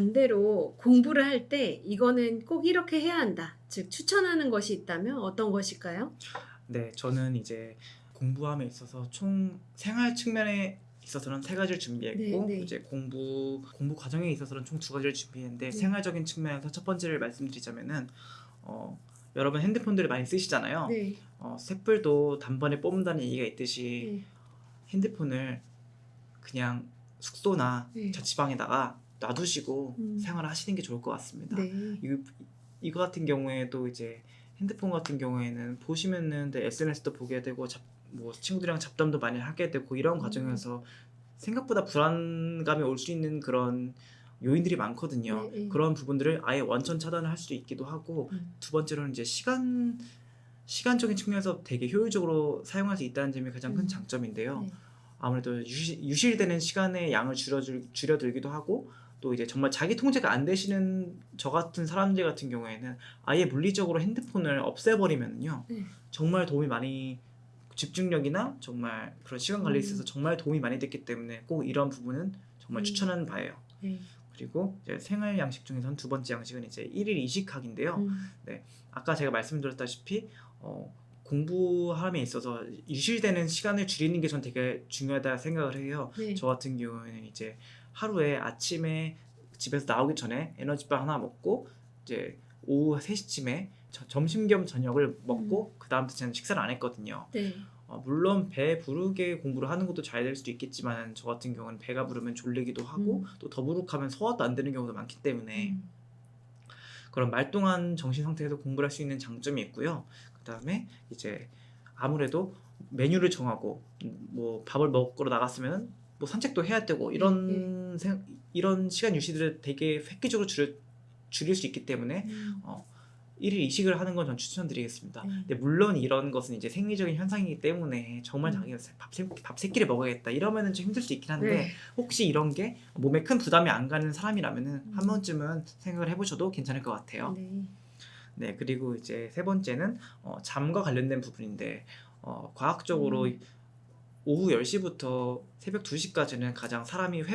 반대로 공부를 할 때 이거는 꼭 이렇게 해야 한다. 즉 추천하는 것이 있다면 어떤 것일까요? 네, 저는 이제 공부함에 있어서 총 생활 측면에 있어서는 세 가지를 네, 준비했고, 네, 이제 공부 과정에 있어서는 총 두 가지를 준비했는데, 네, 생활적인 측면에서 첫 번째를 말씀드리자면은 어, 여러분 핸드폰들을 많이 쓰시잖아요. 네, 셋불도 단번에 뽑는다는 얘기가 있듯이 네, 핸드폰을 그냥 숙소나 네, 자취방에다가 놔두시고 음, 생활을 하시는 게 좋을 것 같습니다. 네, 이거 같은 경우에도 이제 핸드폰 같은 경우에는 보시면은 SNS도 보게 되고 뭐 친구들이랑 잡담도 많이 하게 되고 이런 음, 과정에서 생각보다 불안감이 올 수 있는 그런 요인들이 많거든요. 네, 네, 그런 부분들을 아예 원천 차단을 할 수도 있기도 하고, 두 번째로는 이제 시간적인 측면에서 되게 효율적으로 사용할 수 있다는 점이 가장 큰 장점인데요. 네, 아무래도 유실되는 시간의 양을 줄여들기도 하고, 또 이제 정말 자기 통제가 안 되시는 저 같은 사람들 같은 경우에는 아예 물리적으로 핸드폰을 없애버리면요, 네, 정말 도움이 많이, 집중력이나 정말 그런 시간 관리에 있어서 음, 정말 도움이 많이 됐기 때문에 꼭 이런 부분은 정말 음, 추천하는 바예요. 네, 그리고 이제 생활 양식 중에서는 두 번째 양식은 이제 일일 이식학인데요. 음, 네, 아까 제가 말씀드렸다시피 공부함에 있어서 유실되는 시간을 줄이는 게 전 되게 중요하다 생각을 해요. 네, 저 같은 경우에는 이제 하루에 아침에 집에서 나오기 전에 에너지바 하나 먹고, 이제 오후 3시쯤에 점심 겸 저녁을 먹고 그 다음부터 저는 식사를 안 했거든요. 네, 물론 배 부르게 공부를 하는 것도 잘 될 수도 있겠지만, 저 같은 경우는 배가 부르면 졸리기도 하고 음, 또 더부룩하면 소화도 안 되는 경우도 많기 때문에 음, 그런 말똥한 정신 상태에서 공부를 할 수 있는 장점이 있고요. 그 다음에 이제 아무래도 메뉴를 정하고 뭐 밥을 먹으러 나갔으면 뭐 산책도 해야 되고, 네, 네, 이런 시간 유시들을 되게 획기적으로 줄일 수 있기 때문에 음, 어, 일일 이식을 하는 건 전 추천드리겠습니다. 네, 근데 물론 이런 것은 이제 생리적인 현상이기 때문에 정말 음, 자기가 밥 세 끼를 먹어야겠다 이러면은 좀 힘들 수 있긴 한데, 네, 혹시 이런 게 몸에 큰 부담이 안 가는 사람이라면은 한 음, 번쯤은 생각을 해보셔도 괜찮을 것 같아요. 네, 네, 그리고 이제 세 번째는 잠과 관련된 부분인데, 과학적으로 음, 오후 10시부터 새벽 2시까지는 가장 사람이 음,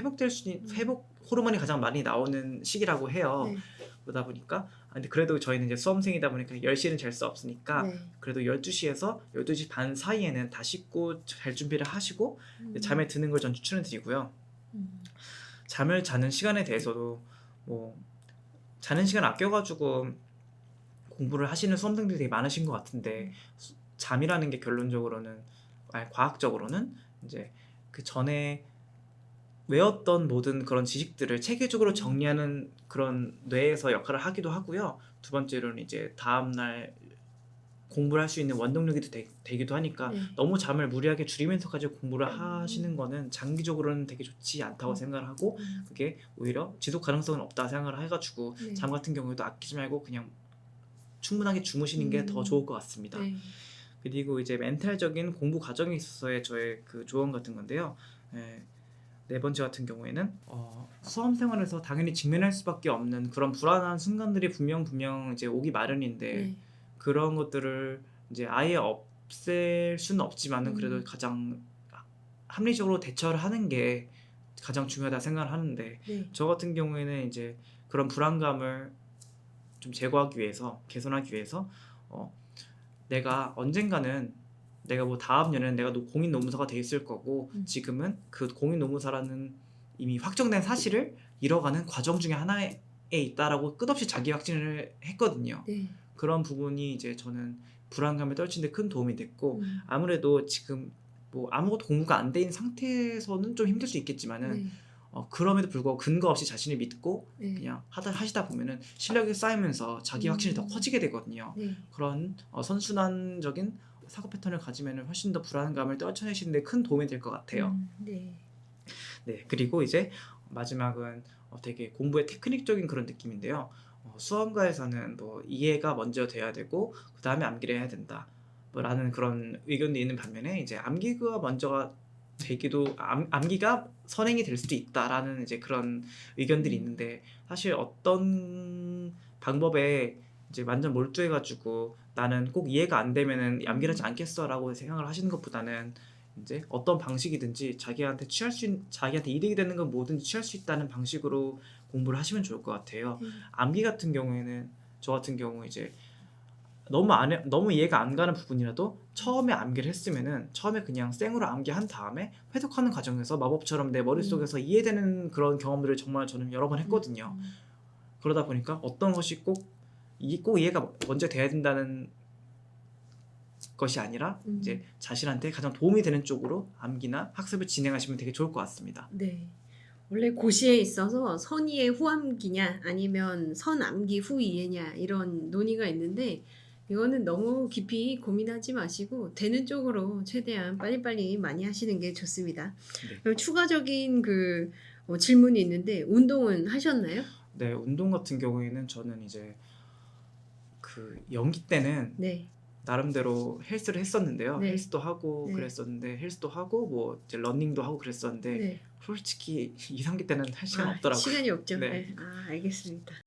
회복 호르몬이 가장 많이 나오는 시기라고 해요. 네, 그러다 보니까 근데 그래도 저희는 이제 수험생이다 보니까 10시는 잘 수 없으니까, 네, 그래도 12시에서 12시 반 사이에는 다 씻고 잘 준비를 하시고 음, 잠에 드는 걸 전 추천을 드리고요. 음, 잠을 자는 시간에 대해서도 뭐 자는 시간 아껴가지고 공부를 하시는 수험생들이 되게 많으신 것 같은데, 음, 잠이라는 게 결론적으로는, 아니 과학적으로는 이제 그 전에 외웠던 모든 그런 지식들을 체계적으로 음, 정리하는 그런 뇌에서 역할을 하기도 하고요. 두 번째로는 이제 다음날 공부를 할 수 있는 원동력이 되기도 하니까, 네, 너무 잠을 무리하게 줄이면서까지 공부를 하시는 음, 거는 장기적으로는 되게 좋지 않다고 음, 생각을 하고, 음, 그게 오히려 지속 가능성은 없다 생각을 해가지고, 잠 네, 같은 경우에도 아끼지 말고 그냥 충분하게 주무시는 게 더 좋을 음, 것 같습니다. 네, 그리고 이제 멘탈적인 공부 과정에 있어서의 저의 그 조언 같은 건데요. 예, 네 번째 같은 경우에는 수험 생활에서 당연히 직면할 수밖에 없는 그런 불안한 순간들이 분명 이제 오기 마련인데, 네, 그런 것들을 이제 아예 없앨 수는 없지만은 그래도 음, 가장 합리적으로 대처를 하는 게 가장 중요하다 생각을 하는데, 네, 저 같은 경우에는 이제 그런 불안감을 좀 제거하기 위해서, 개선하기 위해서 어, 내가 언젠가는, 내가 뭐 다음 년에는 내가 공인 노무사가 돼 있을 거고, 음, 지금은 그 공인 노무사라는 이미 확정된 사실을 이뤄가는 과정 중에 하나에 있다라고 끝없이 자기 확신을 했거든요. 네, 그런 부분이 이제 저는 불안감을 떨치는 데 큰 도움이 됐고, 음, 아무래도 지금 뭐 아무것도 공부가 안 된 상태에서는 좀 힘들 수 있겠지만은, 네, 그럼에도 불구하고 근거 없이 자신을 믿고 네, 그냥 하시다 보면은 실력이 쌓이면서 자기 확신이 더 음, 커지게 되거든요. 네, 그런 선순환적인 사고 패턴을 가지면은 훨씬 더 불안감을 떨쳐내시는 데 큰 도움이 될 것 같아요. 네, 네, 그리고 이제 마지막은 되게 공부의 테크닉적인 그런 느낌인데요. 수험가에서는 뭐 이해가 먼저 돼야 되고 그 다음에 암기를 해야 된다, 라는 그런 의견도 있는 반면에, 이제 암기가 먼저가 되기도 암기가 선행이 될 수도 있다라는 이제 그런 의견들이 음, 있는데, 사실 어떤 방법에 이제 완전 몰두해가지고 나는 꼭 이해가 안 되면은 암기를 하지 음, 않겠어라고 생각을 하시는 것보다는, 이제 어떤 방식이든지 자기한테 이득이 되는 건 뭐든지 취할 수 있다는 방식으로 공부를 하시면 좋을 것 같아요. 네. 암기 같은 경우에는 저 같은 경우 이제 너무 이해가 안 가는 부분이라도 처음에 암기를 했으면은 처음에 그냥 생으로 암기한 다음에 회독하는 과정에서 마법처럼 내 머릿속에서 이해되는 그런 경험들을 정말 저는 여러 번 했거든요. 그러다 보니까 어떤 것이 꼭 이해가 먼저 돼야 된다는 것이 아니라 이제 자신한테 가장 도움이 되는 쪽으로 암기나 학습을 진행하시면 되게 좋을 것 같습니다. 네. 원래 고시에 있어서 선이의 후암기냐 아니면 선암기 후이해냐 이런 논의가 있는데 이거는 너무 깊이 고민하지 마시고 되는 쪽으로 최대한 빨리빨리 많이 하시는 게 좋습니다. 네. 그럼 추가적인 질문이 있는데 운동은 하셨나요? 네, 운동 같은 경우에는 저는 이제 그 연기 때는 네. 나름대로 헬스를 했었는데요. 네. 헬스도 하고 네. 그랬었는데 헬스도 하고 뭐 이제 러닝도 하고 그랬었는데 네. 솔직히 2, 3기 때는 할 시간 아, 없더라고요. 시간이 없죠. 네. 네. 아, 알겠습니다.